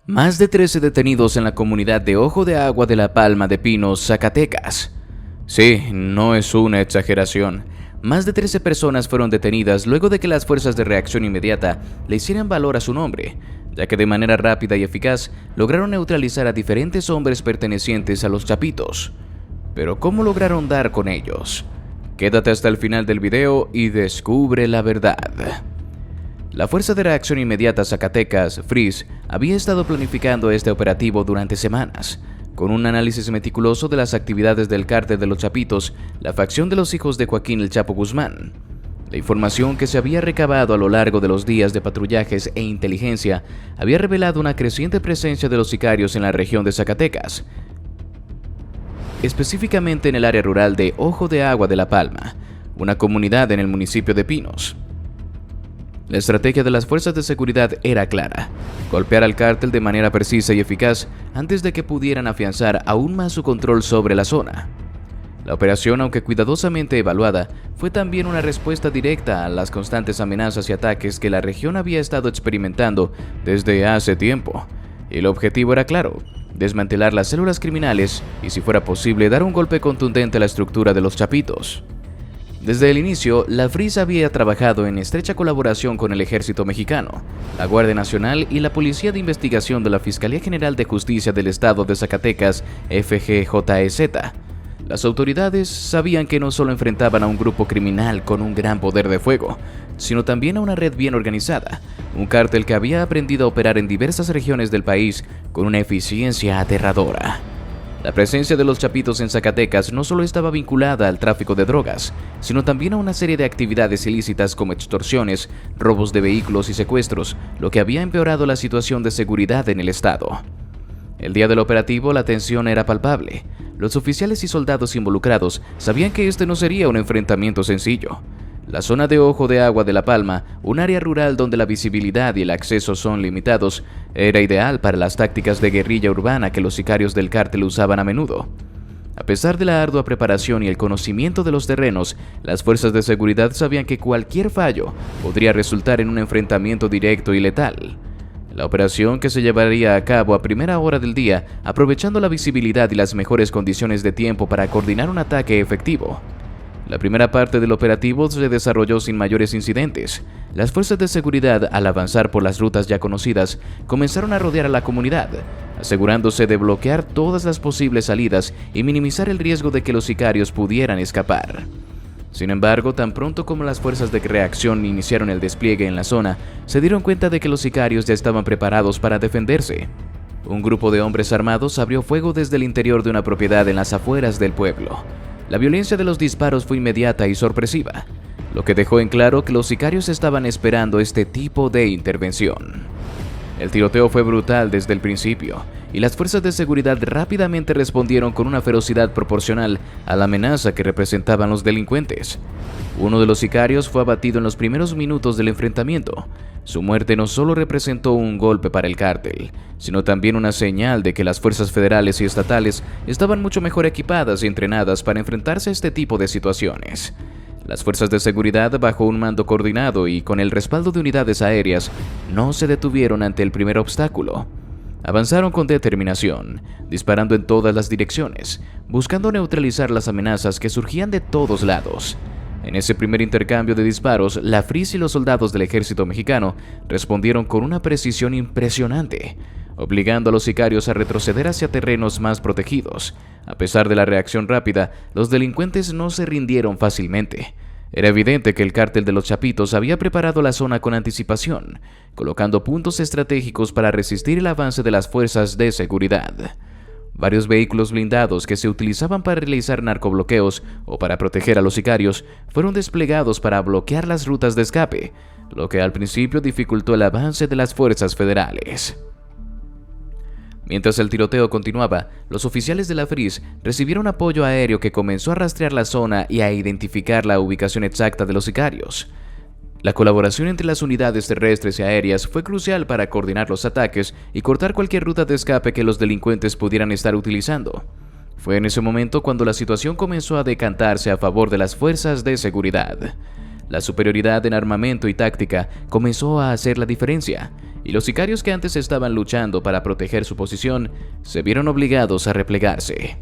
Más de 13 detenidos en la comunidad de Ojo de Agua de La Palma de Pinos, Zacatecas. Sí, no es una exageración. Más de 13 personas fueron detenidas luego de que las fuerzas de reacción inmediata le hicieran valor a su nombre, ya que de manera rápida y eficaz lograron neutralizar a diferentes hombres pertenecientes a los Chapitos. Pero ¿cómo lograron dar con ellos? Quédate hasta el final del video y descubre la verdad. La Fuerza de Reacción Inmediata Zacatecas, FRIS, había estado planificando este operativo durante semanas, con un análisis meticuloso de las actividades del cártel de los Chapitos, la facción de los hijos de Joaquín El Chapo Guzmán. La información que se había recabado a lo largo de los días de patrullajes e inteligencia había revelado una creciente presencia de los sicarios en la región de Zacatecas, específicamente en el área rural de Ojo de Agua de La Palma, una comunidad en el municipio de Pinos. La estrategia de las fuerzas de seguridad era clara: golpear al cártel de manera precisa y eficaz antes de que pudieran afianzar aún más su control sobre la zona. La operación, aunque cuidadosamente evaluada, fue también una respuesta directa a las constantes amenazas y ataques que la región había estado experimentando desde hace tiempo. Y el objetivo era claro: desmantelar las células criminales y, si fuera posible, dar un golpe contundente a la estructura de los Chapitos. Desde el inicio, la FRIS había trabajado en estrecha colaboración con el Ejército Mexicano, la Guardia Nacional y la Policía de Investigación de la Fiscalía General de Justicia del Estado de Zacatecas, FGJEZ. Las autoridades sabían que no solo enfrentaban a un grupo criminal con un gran poder de fuego, sino también a una red bien organizada, un cártel que había aprendido a operar en diversas regiones del país con una eficiencia aterradora. La presencia de los Chapitos en Zacatecas no solo estaba vinculada al tráfico de drogas, sino también a una serie de actividades ilícitas como extorsiones, robos de vehículos y secuestros, lo que había empeorado la situación de seguridad en el estado. El día del operativo, la tensión era palpable. Los oficiales y soldados involucrados sabían que este no sería un enfrentamiento sencillo. La zona de Ojo de Agua de La Palma, un área rural donde la visibilidad y el acceso son limitados, era ideal para las tácticas de guerrilla urbana que los sicarios del cártel usaban a menudo. A pesar de la ardua preparación y el conocimiento de los terrenos, las fuerzas de seguridad sabían que cualquier fallo podría resultar en un enfrentamiento directo y letal. La operación, que se llevaría a cabo a primera hora del día, aprovechando la visibilidad y las mejores condiciones de tiempo para coordinar un ataque efectivo. La primera parte del operativo se desarrolló sin mayores incidentes. Las fuerzas de seguridad, al avanzar por las rutas ya conocidas, comenzaron a rodear a la comunidad, asegurándose de bloquear todas las posibles salidas y minimizar el riesgo de que los sicarios pudieran escapar. Sin embargo, tan pronto como las fuerzas de reacción iniciaron el despliegue en la zona, se dieron cuenta de que los sicarios ya estaban preparados para defenderse. Un grupo de hombres armados abrió fuego desde el interior de una propiedad en las afueras del pueblo. La violencia de los disparos fue inmediata y sorpresiva, lo que dejó en claro que los sicarios estaban esperando este tipo de intervención. El tiroteo fue brutal desde el principio, y las fuerzas de seguridad rápidamente respondieron con una ferocidad proporcional a la amenaza que representaban los delincuentes. Uno de los sicarios fue abatido en los primeros minutos del enfrentamiento. Su muerte no solo representó un golpe para el cártel, sino también una señal de que las fuerzas federales y estatales estaban mucho mejor equipadas y entrenadas para enfrentarse a este tipo de situaciones. Las fuerzas de seguridad, bajo un mando coordinado y con el respaldo de unidades aéreas, no se detuvieron ante el primer obstáculo. Avanzaron con determinación, disparando en todas las direcciones, buscando neutralizar las amenazas que surgían de todos lados. En ese primer intercambio de disparos, la FRIS y los soldados del ejército mexicano respondieron con una precisión impresionante, obligando a los sicarios a retroceder hacia terrenos más protegidos. A pesar de la reacción rápida, los delincuentes no se rindieron fácilmente. Era evidente que el cártel de los Chapitos había preparado la zona con anticipación, colocando puntos estratégicos para resistir el avance de las fuerzas de seguridad. Varios vehículos blindados que se utilizaban para realizar narcobloqueos o para proteger a los sicarios fueron desplegados para bloquear las rutas de escape, lo que al principio dificultó el avance de las fuerzas federales. Mientras el tiroteo continuaba, los oficiales de la FRIS recibieron apoyo aéreo que comenzó a rastrear la zona y a identificar la ubicación exacta de los sicarios. La colaboración entre las unidades terrestres y aéreas fue crucial para coordinar los ataques y cortar cualquier ruta de escape que los delincuentes pudieran estar utilizando. Fue en ese momento cuando la situación comenzó a decantarse a favor de las fuerzas de seguridad. La superioridad en armamento y táctica comenzó a hacer la diferencia, y los sicarios que antes estaban luchando para proteger su posición se vieron obligados a replegarse.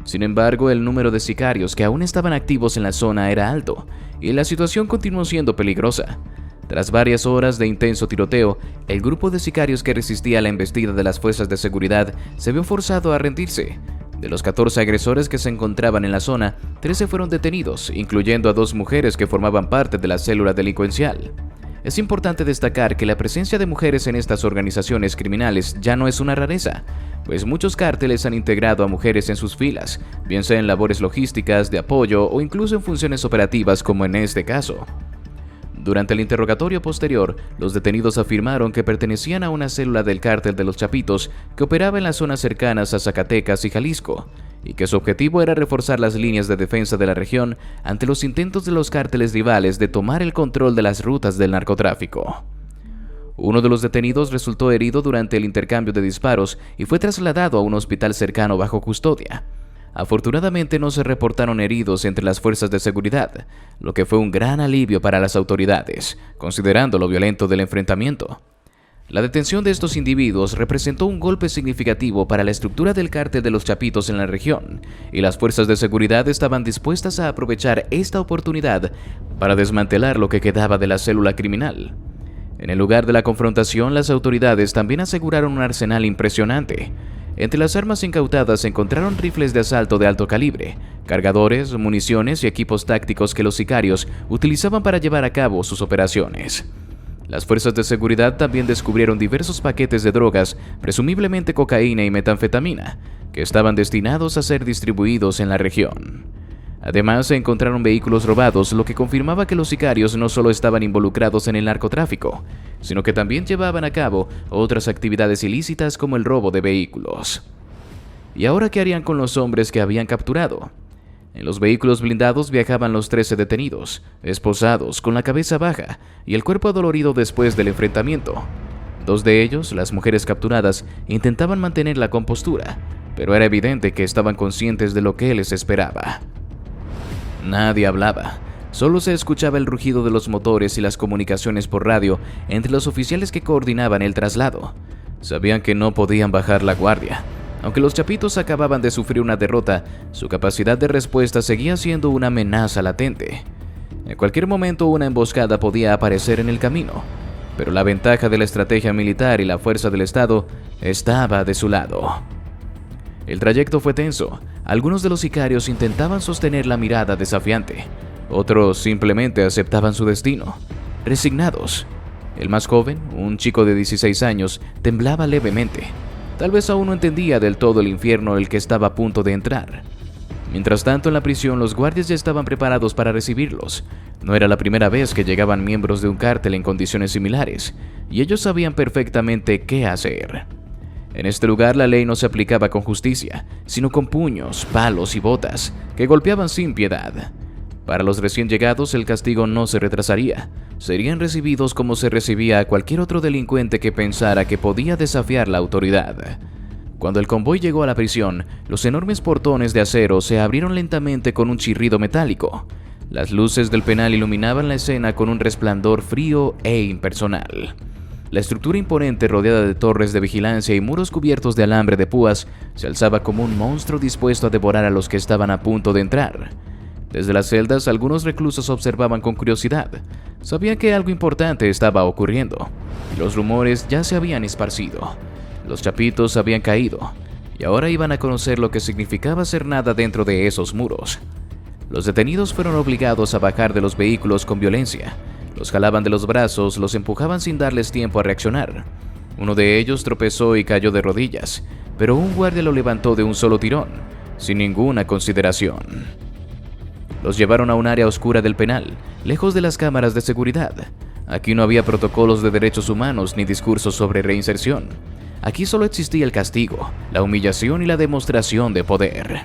Sin embargo, el número de sicarios que aún estaban activos en la zona era alto, y la situación continuó siendo peligrosa. Tras varias horas de intenso tiroteo, el grupo de sicarios que resistía a la embestida de las fuerzas de seguridad se vio forzado a rendirse. De los 14 agresores que se encontraban en la zona, 13 fueron detenidos, incluyendo a 2 mujeres que formaban parte de la célula delincuencial. Es importante destacar que la presencia de mujeres en estas organizaciones criminales ya no es una rareza, pues muchos cárteles han integrado a mujeres en sus filas, bien sea en labores logísticas, de apoyo o incluso en funciones operativas como en este caso. Durante el interrogatorio posterior, los detenidos afirmaron que pertenecían a una célula del cártel de los Chapitos que operaba en las zonas cercanas a Zacatecas y Jalisco, y que su objetivo era reforzar las líneas de defensa de la región ante los intentos de los cárteles rivales de tomar el control de las rutas del narcotráfico. Uno de los detenidos resultó herido durante el intercambio de disparos y fue trasladado a un hospital cercano bajo custodia. Afortunadamente no se reportaron heridos entre las fuerzas de seguridad, lo que fue un gran alivio para las autoridades, considerando lo violento del enfrentamiento. La detención de estos individuos representó un golpe significativo para la estructura del cártel de los Chapitos en la región, y las fuerzas de seguridad estaban dispuestas a aprovechar esta oportunidad para desmantelar lo que quedaba de la célula criminal. En el lugar de la confrontación, las autoridades también aseguraron un arsenal impresionante. Entre las armas incautadas se encontraron rifles de asalto de alto calibre, cargadores, municiones y equipos tácticos que los sicarios utilizaban para llevar a cabo sus operaciones. Las fuerzas de seguridad también descubrieron diversos paquetes de drogas, presumiblemente cocaína y metanfetamina, que estaban destinados a ser distribuidos en la región. Además, se encontraron vehículos robados, lo que confirmaba que los sicarios no solo estaban involucrados en el narcotráfico, sino que también llevaban a cabo otras actividades ilícitas como el robo de vehículos. ¿Y ahora qué harían con los hombres que habían capturado? En los vehículos blindados viajaban los 13 detenidos, esposados, con la cabeza baja y el cuerpo adolorido después del enfrentamiento. 2 de ellos, las mujeres capturadas, intentaban mantener la compostura, pero era evidente que estaban conscientes de lo que les esperaba. Nadie hablaba, solo se escuchaba el rugido de los motores y las comunicaciones por radio entre los oficiales que coordinaban el traslado. Sabían que no podían bajar la guardia. Aunque los Chapitos acababan de sufrir una derrota, su capacidad de respuesta seguía siendo una amenaza latente. En cualquier momento una emboscada podía aparecer en el camino, pero la ventaja de la estrategia militar y la fuerza del Estado estaba de su lado. El trayecto fue tenso. Algunos de los sicarios intentaban sostener la mirada desafiante. Otros simplemente aceptaban su destino, resignados. El más joven, un chico de 16 años, temblaba levemente. Tal vez aún no entendía del todo el infierno en el que estaba a punto de entrar. Mientras tanto, en la prisión, los guardias ya estaban preparados para recibirlos. No era la primera vez que llegaban miembros de un cártel en condiciones similares, y ellos sabían perfectamente qué hacer. En este lugar la ley no se aplicaba con justicia, sino con puños, palos y botas, que golpeaban sin piedad. Para los recién llegados el castigo no se retrasaría. Serían recibidos como se recibía a cualquier otro delincuente que pensara que podía desafiar la autoridad. Cuando el convoy llegó a la prisión, los enormes portones de acero se abrieron lentamente con un chirrido metálico. Las luces del penal iluminaban la escena con un resplandor frío e impersonal. La estructura imponente, rodeada de torres de vigilancia y muros cubiertos de alambre de púas, se alzaba como un monstruo dispuesto a devorar a los que estaban a punto de entrar. Desde las celdas, algunos reclusos observaban con curiosidad. Sabían que algo importante estaba ocurriendo. Los rumores ya se habían esparcido. Los Chapitos habían caído, y ahora iban a conocer lo que significaba ser nada dentro de esos muros. Los detenidos fueron obligados a bajar de los vehículos con violencia. Los jalaban de los brazos, los empujaban sin darles tiempo a reaccionar. Uno de ellos tropezó y cayó de rodillas, pero un guardia lo levantó de un solo tirón, sin ninguna consideración. Los llevaron a un área oscura del penal, lejos de las cámaras de seguridad. Aquí no había protocolos de derechos humanos ni discursos sobre reinserción. Aquí solo existía el castigo, la humillación y la demostración de poder.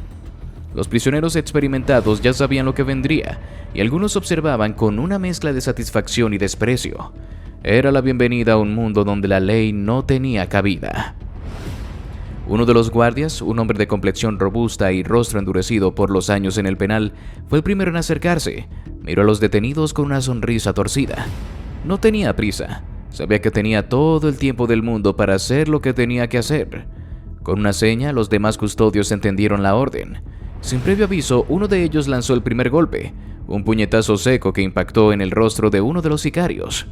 Los prisioneros experimentados ya sabían lo que vendría, y algunos observaban con una mezcla de satisfacción y desprecio. Era la bienvenida a un mundo donde la ley no tenía cabida. Uno de los guardias, un hombre de complexión robusta y rostro endurecido por los años en el penal, fue el primero en acercarse. Miró a los detenidos con una sonrisa torcida. No tenía prisa. Sabía que tenía todo el tiempo del mundo para hacer lo que tenía que hacer. Con una seña, los demás custodios entendieron la orden. Sin previo aviso, uno de ellos lanzó el primer golpe, un puñetazo seco que impactó en el rostro de uno de los sicarios.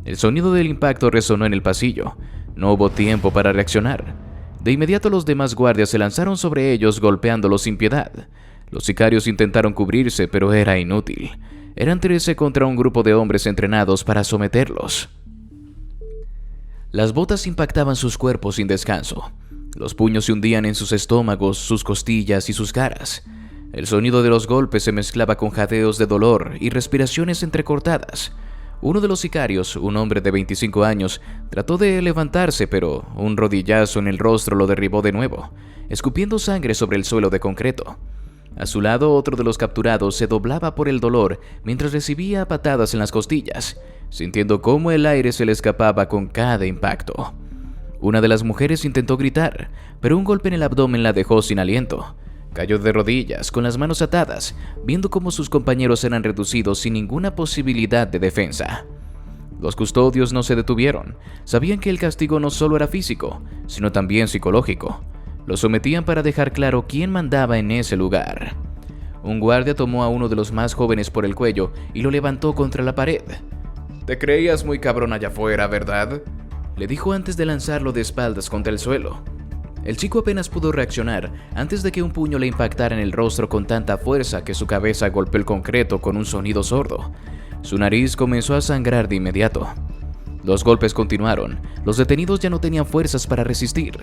El sonido del impacto resonó en el pasillo. No hubo tiempo para reaccionar. De inmediato los demás guardias se lanzaron sobre ellos golpeándolos sin piedad. Los sicarios intentaron cubrirse, pero era inútil. Eran 13 contra un grupo de hombres entrenados para someterlos. Las botas impactaban sus cuerpos sin descanso. Los puños se hundían en sus estómagos, sus costillas y sus caras. El sonido de los golpes se mezclaba con jadeos de dolor y respiraciones entrecortadas. Uno de los sicarios, un hombre de 25 años, trató de levantarse, pero un rodillazo en el rostro lo derribó de nuevo, escupiendo sangre sobre el suelo de concreto. A su lado, otro de los capturados se doblaba por el dolor mientras recibía patadas en las costillas, sintiendo cómo el aire se le escapaba con cada impacto. Una de las mujeres intentó gritar, pero un golpe en el abdomen la dejó sin aliento. Cayó de rodillas, con las manos atadas, viendo cómo sus compañeros eran reducidos sin ninguna posibilidad de defensa. Los custodios no se detuvieron. Sabían que el castigo no solo era físico, sino también psicológico. Lo sometían para dejar claro quién mandaba en ese lugar. Un guardia tomó a uno de los más jóvenes por el cuello y lo levantó contra la pared. «Te creías muy cabrón allá afuera, ¿verdad?», le dijo antes de lanzarlo de espaldas contra el suelo. El chico apenas pudo reaccionar antes de que un puño le impactara en el rostro con tanta fuerza que su cabeza golpeó el concreto con un sonido sordo. Su nariz comenzó a sangrar de inmediato. Los golpes continuaron. Los detenidos ya no tenían fuerzas para resistir.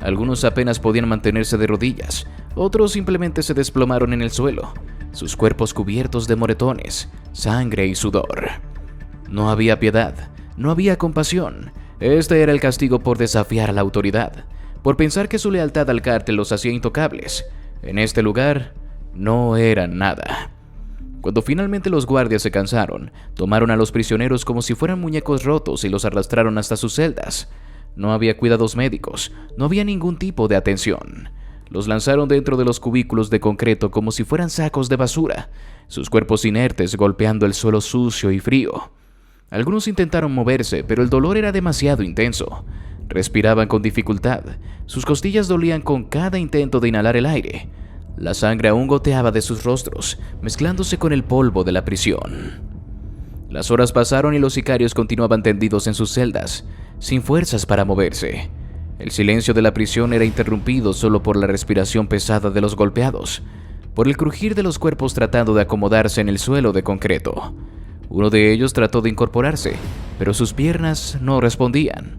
Algunos apenas podían mantenerse de rodillas, otros simplemente se desplomaron en el suelo, sus cuerpos cubiertos de moretones, sangre y sudor. No había piedad, no había compasión. Este era el castigo por desafiar a la autoridad, por pensar que su lealtad al cártel los hacía intocables. En este lugar no eran nada. Cuando finalmente los guardias se cansaron, tomaron a los prisioneros como si fueran muñecos rotos y los arrastraron hasta sus celdas. No había cuidados médicos, no había ningún tipo de atención. Los lanzaron dentro de los cubículos de concreto como si fueran sacos de basura, sus cuerpos inertes golpeando el suelo sucio y frío. Algunos intentaron moverse, pero el dolor era demasiado intenso. Respiraban con dificultad, sus costillas dolían con cada intento de inhalar el aire. La sangre aún goteaba de sus rostros, mezclándose con el polvo de la prisión. Las horas pasaron y los sicarios continuaban tendidos en sus celdas, sin fuerzas para moverse. El silencio de la prisión era interrumpido solo por la respiración pesada de los golpeados, por el crujir de los cuerpos tratando de acomodarse en el suelo de concreto. Uno de ellos trató de incorporarse, pero sus piernas no respondían.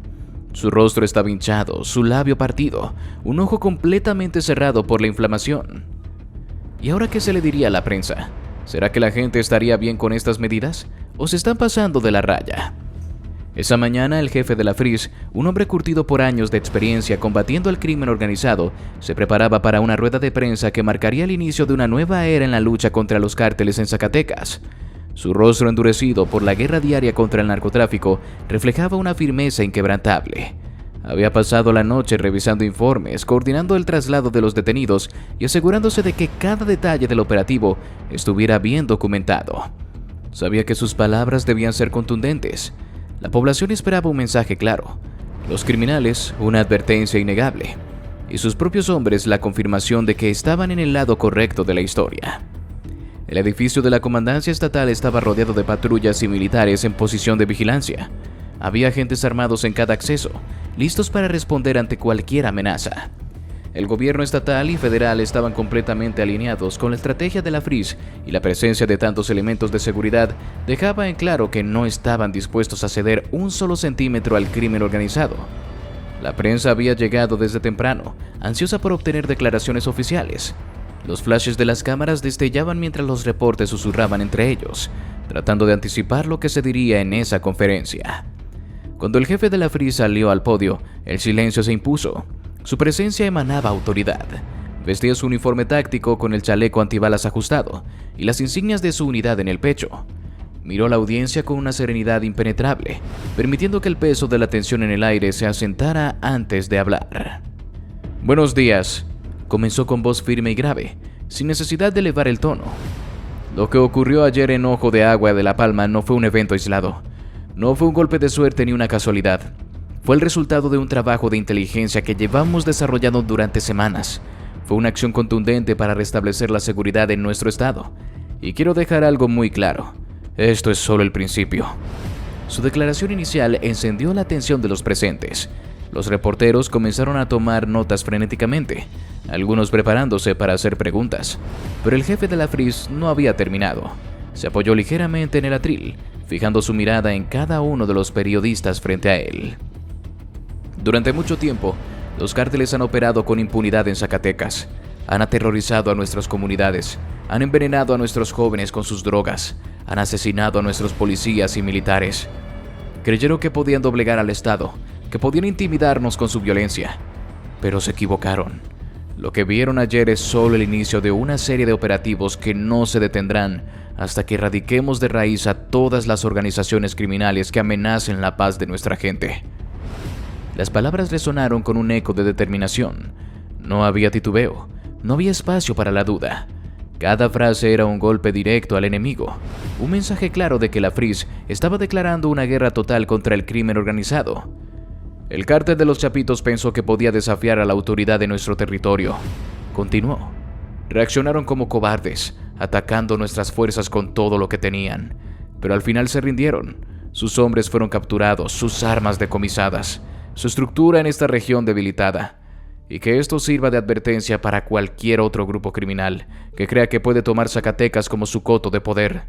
Su rostro estaba hinchado, su labio partido, un ojo completamente cerrado por la inflamación. ¿Y ahora qué se le diría a la prensa? ¿Será que la gente estaría bien con estas medidas? ¿O se están pasando de la raya? Esa mañana, el jefe de la FRIS, un hombre curtido por años de experiencia combatiendo al crimen organizado, se preparaba para una rueda de prensa que marcaría el inicio de una nueva era en la lucha contra los cárteles en Zacatecas. Su rostro endurecido por la guerra diaria contra el narcotráfico reflejaba una firmeza inquebrantable. Había pasado la noche revisando informes, coordinando el traslado de los detenidos y asegurándose de que cada detalle del operativo estuviera bien documentado. Sabía que sus palabras debían ser contundentes. La población esperaba un mensaje claro, los criminales una advertencia innegable, y sus propios hombres la confirmación de que estaban en el lado correcto de la historia. El edificio de la comandancia estatal estaba rodeado de patrullas y militares en posición de vigilancia. Había agentes armados en cada acceso, listos para responder ante cualquier amenaza. El gobierno estatal y federal estaban completamente alineados con la estrategia de la FRIS y la presencia de tantos elementos de seguridad dejaba en claro que no estaban dispuestos a ceder un solo centímetro al crimen organizado. La prensa había llegado desde temprano, ansiosa por obtener declaraciones oficiales. Los flashes de las cámaras destellaban mientras los reportes susurraban entre ellos, tratando de anticipar lo que se diría en esa conferencia. Cuando el jefe de la FRIS salió al podio, el silencio se impuso. Su presencia emanaba autoridad. Vestía su uniforme táctico con el chaleco antibalas ajustado y las insignias de su unidad en el pecho. Miró a la audiencia con una serenidad impenetrable, permitiendo que el peso de la tensión en el aire se asentara antes de hablar. «Buenos días», comenzó con voz firme y grave, sin necesidad de elevar el tono. Lo que ocurrió ayer en Ojo de Agua de La Palma no fue un evento aislado. No fue un golpe de suerte ni una casualidad. Fue el resultado de un trabajo de inteligencia que llevamos desarrollando durante semanas. Fue una acción contundente para restablecer la seguridad en nuestro estado. Y quiero dejar algo muy claro. Esto es solo el principio. Su declaración inicial encendió la atención de los presentes. Los reporteros comenzaron a tomar notas frenéticamente, algunos preparándose para hacer preguntas. Pero el jefe de la FRIS no había terminado. Se apoyó ligeramente en el atril, fijando su mirada en cada uno de los periodistas frente a él. Durante mucho tiempo, los cárteles han operado con impunidad en Zacatecas. Han aterrorizado a nuestras comunidades, han envenenado a nuestros jóvenes con sus drogas, han asesinado a nuestros policías y militares. Creyeron que podían doblegar al Estado, que podían intimidarnos con su violencia, pero se equivocaron. Lo que vieron ayer es solo el inicio de una serie de operativos que no se detendrán hasta que erradiquemos de raíz a todas las organizaciones criminales que amenacen la paz de nuestra gente. Las palabras resonaron con un eco de determinación. No había titubeo, no había espacio para la duda. Cada frase era un golpe directo al enemigo, un mensaje claro de que la FRIS estaba declarando una guerra total contra el crimen organizado. El cártel de los Chapitos pensó que podía desafiar a la autoridad de nuestro territorio. Continuó. Reaccionaron como cobardes, atacando nuestras fuerzas con todo lo que tenían. Pero al final se rindieron. Sus hombres fueron capturados, sus armas decomisadas, su estructura en esta región debilitada. Y que esto sirva de advertencia para cualquier otro grupo criminal que crea que puede tomar Zacatecas como su coto de poder.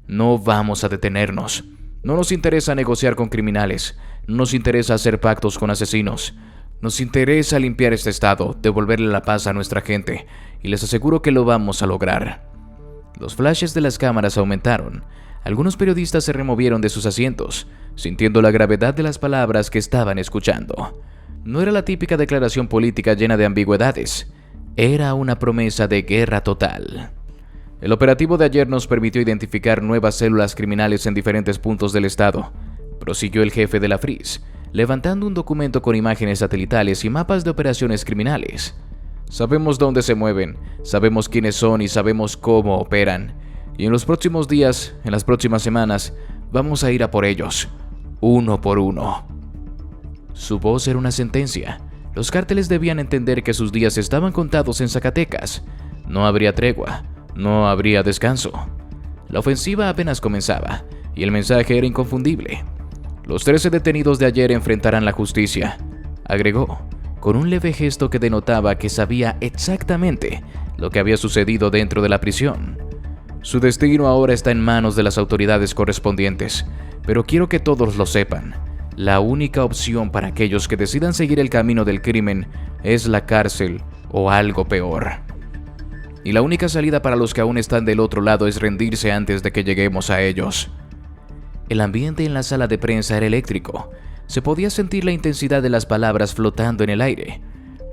No vamos a detenernos. No nos interesa negociar con criminales. No nos interesa hacer pactos con asesinos. Nos interesa limpiar este estado, devolverle la paz a nuestra gente, y les aseguro que lo vamos a lograr. Los flashes de las cámaras aumentaron. Algunos periodistas se removieron de sus asientos, sintiendo la gravedad de las palabras que estaban escuchando. No era la típica declaración política llena de ambigüedades. Era una promesa de guerra total. El operativo de ayer nos permitió identificar nuevas células criminales en diferentes puntos del estado, prosiguió el jefe de la FRIS, levantando un documento con imágenes satelitales y mapas de operaciones criminales. Sabemos dónde se mueven, sabemos quiénes son y sabemos cómo operan. Y en los próximos días, en las próximas semanas, vamos a ir a por ellos, uno por uno. Su voz era una sentencia. Los cárteles debían entender que sus días estaban contados en Zacatecas. No habría tregua, no habría descanso. La ofensiva apenas comenzaba, y el mensaje era inconfundible. Los 13 detenidos de ayer enfrentarán la justicia, agregó, con un leve gesto que denotaba que sabía exactamente lo que había sucedido dentro de la prisión. Su destino ahora está en manos de las autoridades correspondientes, pero quiero que todos lo sepan. La única opción para aquellos que decidan seguir el camino del crimen es la cárcel o algo peor. Y la única salida para los que aún están del otro lado es rendirse antes de que lleguemos a ellos. El ambiente en la sala de prensa era eléctrico. Se podía sentir la intensidad de las palabras flotando en el aire.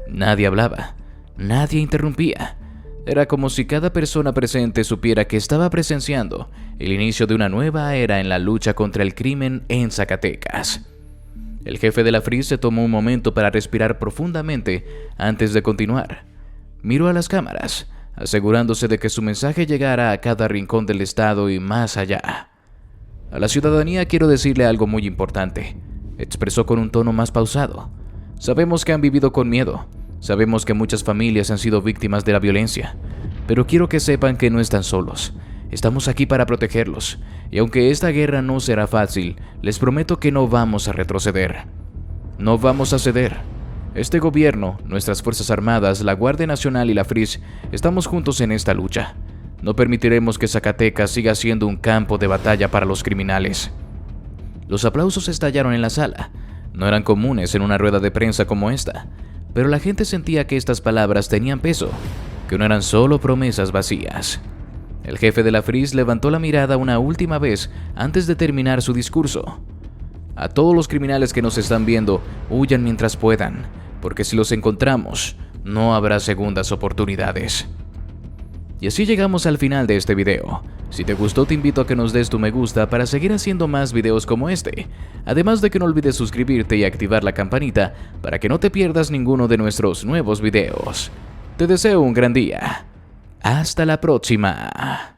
Nadie hablaba, nadie interrumpía. Era como si cada persona presente supiera que estaba presenciando el inicio de una nueva era en la lucha contra el crimen en Zacatecas. El jefe de la FRIS se tomó un momento para respirar profundamente antes de continuar. Miró a las cámaras, asegurándose de que su mensaje llegara a cada rincón del estado y más allá. A la ciudadanía quiero decirle algo muy importante, expresó con un tono más pausado. Sabemos que han vivido con miedo. Sabemos que muchas familias han sido víctimas de la violencia, pero quiero que sepan que no están solos. Estamos aquí para protegerlos, y aunque esta guerra no será fácil, les prometo que no vamos a retroceder. No vamos a ceder. Este gobierno, nuestras Fuerzas Armadas, la Guardia Nacional y la FRIS estamos juntos en esta lucha. No permitiremos que Zacatecas siga siendo un campo de batalla para los criminales. Los aplausos estallaron en la sala. No eran comunes en una rueda de prensa como esta, pero la gente sentía que estas palabras tenían peso, que no eran solo promesas vacías. El jefe de la FRIS levantó la mirada una última vez antes de terminar su discurso. A todos los criminales que nos están viendo, huyan mientras puedan, porque si los encontramos, no habrá segundas oportunidades. Y así llegamos al final de este video. Si te gustó, te invito a que nos des tu me gusta para seguir haciendo más videos como este. Además de que no olvides suscribirte y activar la campanita para que no te pierdas ninguno de nuestros nuevos videos. Te deseo un gran día. Hasta la próxima.